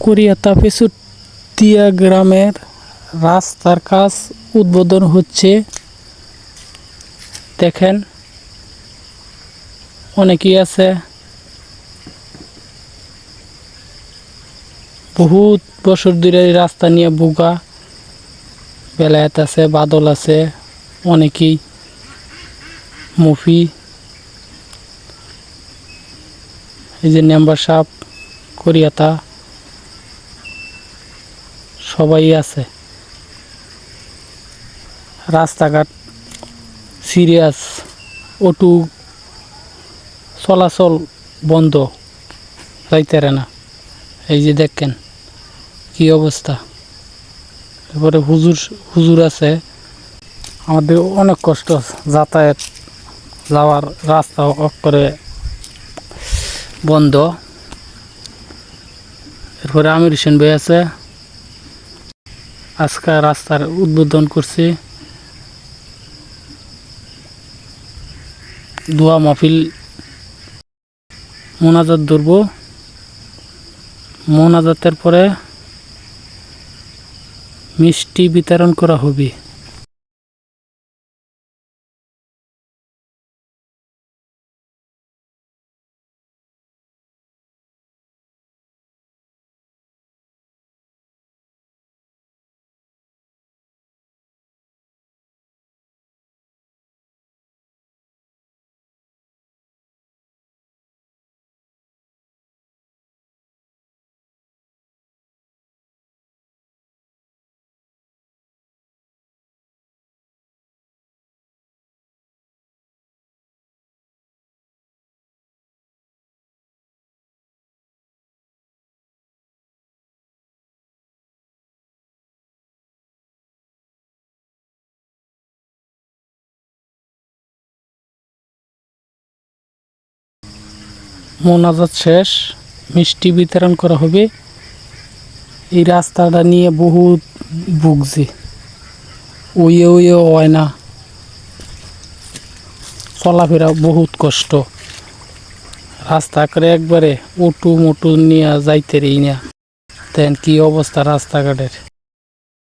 কোরিয়াতা পেছুতিয়া গ্রামের রাস্তার কাজ উদ্বোধন হচ্ছে। দেখেন অনেকেই আছে, বহুত বছর ধরে এই রাস্তা নিয়ে বুগা বেলায়েত আছে, বাদল আছে, অনেকেই মুফি, এই যে মেম্বার সাহেব কোরিয়াতা সবাই আছে। রাস্তাঘাট সিরিয়াস, অটো চলাচল বন্ধ, যাইতারে না। এই যে দেখেন কি অবস্থা। এরপরে হুজুর আছে, আমাদের অনেক কষ্ট যাতায়াত যাওয়ার রাস্তা করে বন্ধ। এরপরে আমির হোসেন ভাই আছে, আজকে রাস্তার উদ্বোধন করছি। দোয়া মাহফিল মোনাজাত ধরব, মোনাজাতের পরে মিষ্টি বিতরণ করা হবে। মোনাজাত শেষ, মিষ্টি বিতরণ করা হবে। এই রাস্তাটা নিয়ে বহুত ভুগছি, ওয়ে হয় না, চলাফেরা বহুত কষ্ট। রাস্তা করে একবারে অটো মোটু নিয়ে যাইতে রি না। দেন কি অবস্থা রাস্তাঘাটের।